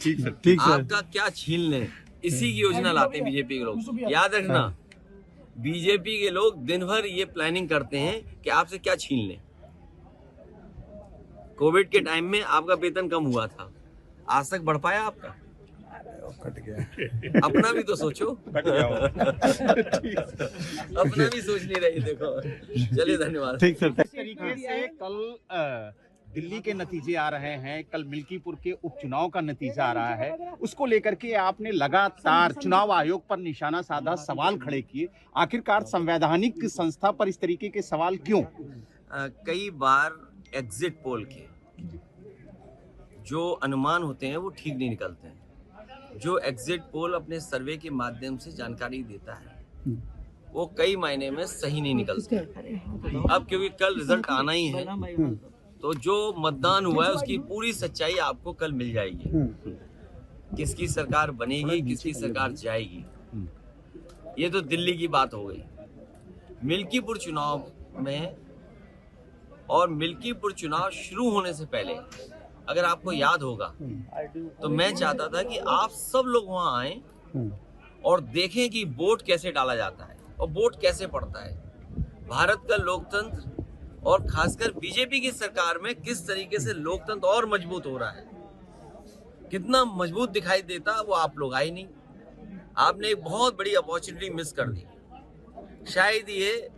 ठीक सर। आपका क्या छीन लें, इसी की योजना लाते हैं बीजेपी के लोग। याद रखना, बीजेपी के लोग दिन भर ये प्लानिंग करते हैं कि आपसे क्या छीन लें। कोविड के टाइम में आपका वेतन कम हुआ था, आज तक बढ़ पाया आपका? कट गया। अपना भी तो सोचो। कट गया वो। अपना भी सोच नहीं रही, देखो। चलिए, धन्यवाद। ठीक सर। इस तरीके से कल दिल्ली के नतीजे आ रहे हैं, कल मिल्कीपुर के उपचुनाव का नतीजा आ रहा है, उसको लेकर के आपने लगातार चुनाव आयोग पर निशाना साधा, सवाल खड़े किए। आखिरकार संवैधानिक संस्था पर इस तरीके के सवाल क्यों? कई बार एग्जिट पोल के जो अनुमान होते हैं वो ठीक नहीं निकलते हैं। जो एग्जिट पोल अपने सर्वे के माध्यम से जानकारी देता है वो कई मायने में सही नहीं निकलते। अब क्योंकि कल रिजल्ट आना ही है, तो जो मतदान हुआ है उसकी पूरी सच्चाई आपको कल मिल जाएगी। किसकी सरकार बनेगी, किसकी सरकार जाएगी, ये तो दिल्ली की बात हो गई। मिल्कीपुर चुनाव में, और मिल्कीपुर चुनाव शुरू होने से पहले अगर आपको याद होगा तो मैं चाहता था कि आप सब लोग वहां आए और देखें कि वोट कैसे डाला जाता है और वोट कैसे पड़ता है। भारत का लोकतंत्र और खासकर बीजेपी की सरकार में किस तरीके से लोकतंत्र और मजबूत हो रहा है, कितना मजबूत दिखाई देता, वो आप लोग आए नहीं। आपने एक बहुत बड़ी अपॉर्चुनिटी मिस कर दी। शायद ये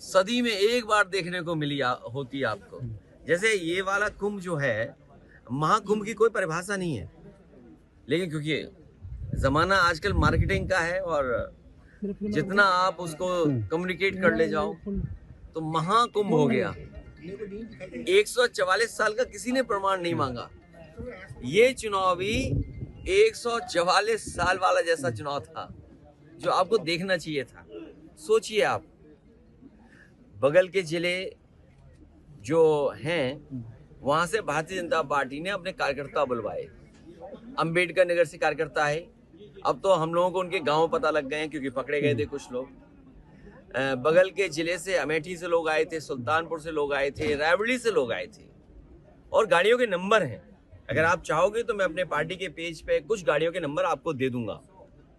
सदी में एक बार देखने को मिली होती आपको। जैसे ये वाला कुंभ जो है, महाकुंभ की कोई परिभाषा नहीं है, लेकिन क्योंकि जमाना आजकल मार्केटिंग का है और जितना आप उसको कम्युनिकेट कर ले जाओ तो महाकुंभ हो गया। 144 साल का किसी ने प्रमाण नहीं मांगा। ये चुनाव भी 144 साल वाला जैसा चुनाव था जो आपको देखना चाहिए था। सोचिए आप, बगल के जिले जो हैं वहां से भारतीय जनता पार्टी ने अपने कार्यकर्ता बुलवाए। अंबेडकर नगर से कार्यकर्ता है, अब तो हम लोगों को उनके गांव पता लग गए हैं क्योंकि पकड़े गए थे कुछ लोग। बगल के जिले से अमेठी से लोग आए थे, सुल्तानपुर से लोग आए थे, रायबरेली से लोग आए थे, और गाड़ियों के नंबर हैं। अगर आप चाहोगे तो मैं अपने पार्टी के पेज पे कुछ गाड़ियों के नंबर आपको दे दूंगा,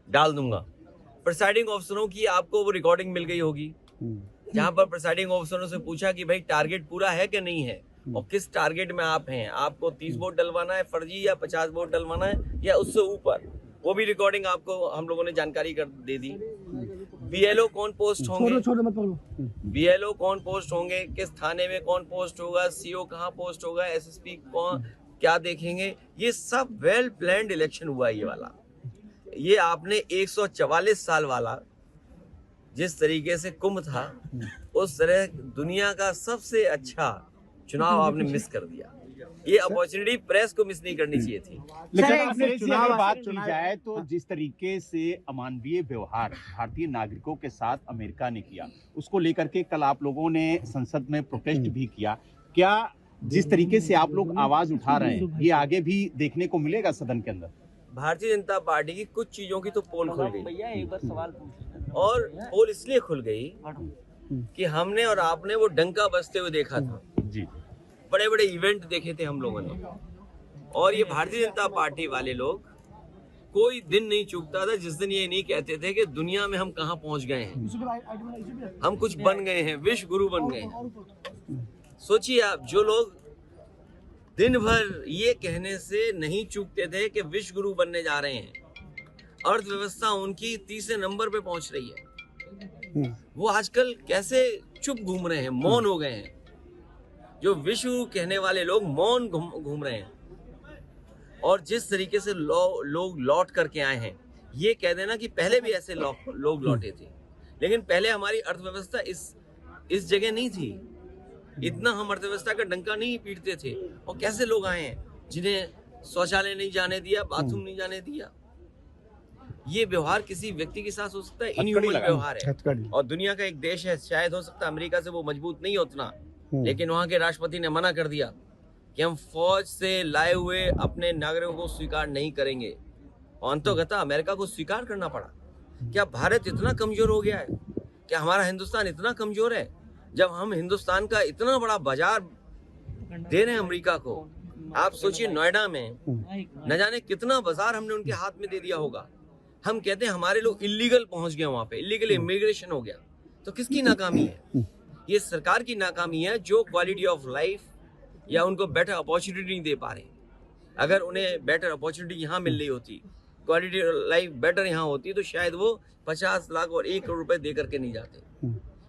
डाल दूंगा। प्रिसाइडिंग ऑफिसरों की आपको वो रिकॉर्डिंग मिल गई होगी, जहां पर प्रिसाइडिंग ऑफिसरों से पूछा कि भाई टारगेट पूरा है कि नहीं है और किस टारगेट में आप हैं, आपको 30 वोट डलवाना है फर्जी या 50 वोट डलवाना है या उससे ऊपर, वो भी रिकॉर्डिंग आपको हम लोगों ने जानकारी कर दे दी। बीएलओ कौन पोस्ट होंगे, बीएलओ कौन पोस्ट होंगे, किस थाने में कौन पोस्ट होगा, सीओ कहाँ पोस्ट होगा, एसएसपी कौन क्या देखेंगे, ये सब वेल प्लान्ड इलेक्शन हुआ। ये वाला, ये आपने 144 साल वाला जिस तरीके से कुंभ था, उस तरह दुनिया का सबसे अच्छा चुनाव आपने मिस कर दिया। ये अपॉर्चुनिटी प्रेस को मिस नहीं करनी चाहिए थी। लेकिन आपने चुनाव की बात की जाए तो जिस तरीके से अमानवीय व्यवहार भारतीय नागरिकों के साथ अमेरिका ने किया, उसको लेकर के कल आप लोगों ने संसद में प्रोटेस्ट भी किया। क्या जिस तरीके से आप लोग आवाज उठा रहे हैं ये आगे भी देखने को मिलेगा सदन के अंदर? भारतीय जनता पार्टी की कुछ चीजों की तो पोल खुल गई, और पोल इसलिए खुल गई कि हमने और आपने वो डंका बजते हुए देखा था जी। बड़े बड़े इवेंट देखे थे हम लोगों ने, और ये भारतीय जनता पार्टी वाले लोग कोई दिन नहीं चूकता था जिस दिन ये नहीं कहते थे कि दुनिया में हम कहां पहुंच गए हैं, हम कुछ बन गए हैं, विश्व गुरु बन गए हैं। सोचिए आप, जो लोग दिन भर ये कहने से नहीं चूकते थे कि विश्व गुरु बनने जा रहे हैं, अर्थव्यवस्था उनकी तीसरे नंबर पे पहुंच रही है, वो आजकल कैसे चुप घूम रहे हैं, मौन हो गए हैं। जो विश्व कहने वाले लोग मौन घूम रहे हैं, और जिस तरीके से लोग लौट करके आए हैं, ये कह देना कि पहले भी ऐसे लोग लौटे थे, लेकिन पहले हमारी अर्थव्यवस्था इस जगह नहीं थी, इतना हम अर्थव्यवस्था का डंका नहीं पीटते थे। और कैसे लोग आए हैं जिन्हें शौचालय नहीं जाने दिया, बाथरूम नहीं जाने दिया। ये व्यवहार किसी व्यक्ति के साथ हो सकता है, इनह्यूमन व्यवहार है। और दुनिया का एक देश है, शायद हो सकता है अमेरिका से वो मजबूत नहीं उतना, लेकिन वहां के राष्ट्रपति ने मना कर दिया कि हम फौज से लाए हुए अपने नागरिकों को स्वीकार नहीं करेंगे, और अंततः अमेरिका को स्वीकार करना पड़ा। क्या भारत इतना कमजोर हो गया है? क्या हमारा हिंदुस्तान इतना कमजोर है? जब हम हिंदुस्तान का इतना बड़ा बाजार दे रहे हैं अमेरिका को, आप सोचिए नोएडा में न जाने कितना बाजार हमने उनके हाथ में दे दिया होगा। हम कहते हैं हमारे लोग इलीगल पहुंच गए वहां पे, इलीगल इमिग्रेशन हो गया। तो किसकी नाकामी है? ये सरकार की नाकामी है जो क्वालिटी ऑफ लाइफ या उनको बेटर अपॉर्चुनिटी नहीं दे पा रहे। अगर उन्हें बेटर अपॉर्चुनिटी यहाँ मिल रही होती, क्वालिटी ऑफ लाइफ बेटर यहाँ होती, तो शायद वो 50 लाख और 1 करोड़ रुपए दे करके नहीं जाते।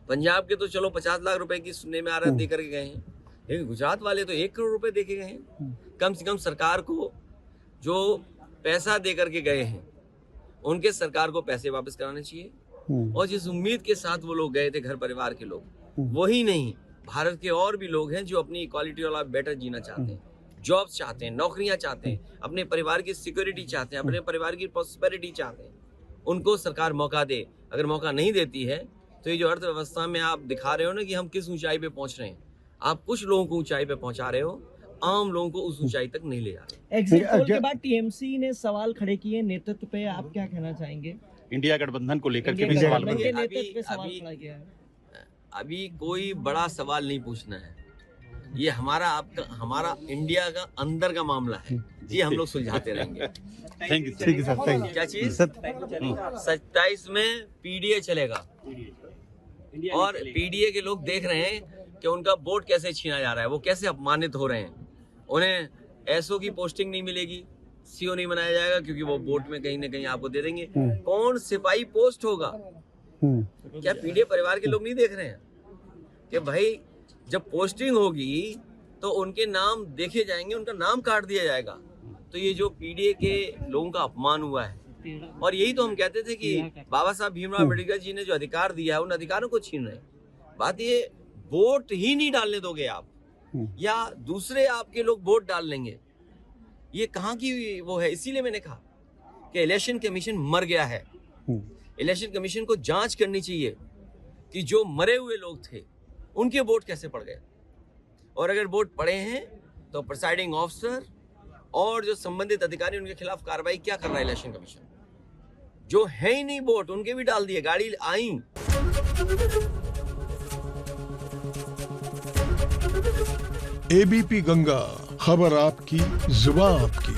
पंजाब के तो चलो 50 लाख रुपए की सुनने में आ रहा है दे करके गए हैं, लेकिन गुजरात वाले तो 1 करोड़ रुपए दे के गए हैं। कम से कम सरकार को जो पैसा दे करके गए हैं उनके सरकार को पैसे वापस कराने चाहिए। और जिस उम्मीद के साथ वो लोग गए थे, घर परिवार के लोग, वही नहीं, भारत के और भी लोग हैं जो अपनी क्वालिटी ऑफ लाइफ बेटर जीना चाहते हैं, जॉब्स चाहते हैं, नौकरियां चाहते हैं, अपने परिवार की सिक्योरिटी चाहते हैं, अपने परिवार की प्रॉस्पेरिटी चाहते हैं। उनको सरकार मौका दे। अगर मौका नहीं देती है तो ये जो अर्थव्यवस्था में आप दिखा रहे हो ना कि हम किस ऊंचाई पे पहुंच रहे हैं, आप कुछ लोगों को ऊंचाई पे पहुंचा रहे हो, आम लोगों को उस ऊंचाई तक नहीं ले जा रहे। एग्जिट पोल के बाद टीएमसी ने सवाल खड़े किए नेतृत्व पे, आप क्या कहना चाहेंगे? इंडिया गठबंधन को लेकर के इंडिया भी सवाल गठबंधन बने। के नेतृत्व पे सवाल खड़ा किया है। अभी कोई बड़ा सवाल नहीं पूछना है, ये हमारा इंडिया का अंदर का मामला है, ये हम लोग सुलझाते रहेंगे। Thank you. ठीक है सर, थैंक क्या चीज? सर 27 में पीडीए चलेगा और पीडीए के लोग देख रहे हैं कि उनका वोट कैसे छीना जा रहा है, वो कैसे अपमानित हो रहे हैं। उन्हें एसओ की पोस्टिंग नहीं मिलेगी, सीओ नहीं बनाया जाएगा क्योंकि वो वोट में कहीं ना कहीं आपको दे देंगे। कौन सिपाही पोस्ट होगा? क्या पीडीए परिवार के लोग नहीं देख रहे हैं कि भाई जब पोस्टिंग होगी तो उनके नाम देखे जाएंगे, उनका नाम काट दिया जाएगा। तो ये जो पीडीए के लोगों का अपमान हुआ है, और यही तो हम कहते थे कि बाबा साहब भीमराव अम्बेडकर जी ने जो अधिकार दिया है उन अधिकारों को छीन रहे हैं। बात ये वोट ही नहीं डालने दोगे आप, या दूसरे आपके लोग वोट डाल लेंगे, ये कहाँ की वो है? इसीलिए मैंने कहा कि इलेक्शन कमीशन मर गया है। इलेक्शन कमीशन को जांच करनी चाहिए कि जो मरे हुए लोग थे उनके वोट कैसे पड़ गए, और अगर वोट पड़े हैं तो प्रिसाइडिंग ऑफिसर और जो संबंधित अधिकारी उनके खिलाफ कार्रवाई क्या कर रहा है इलेक्शन कमीशन? जो है ही नहीं वोट उनके भी डाल दिए, गाड़ी आई। एबीपी गंगा, खबर आपकी, जुबान आपकी।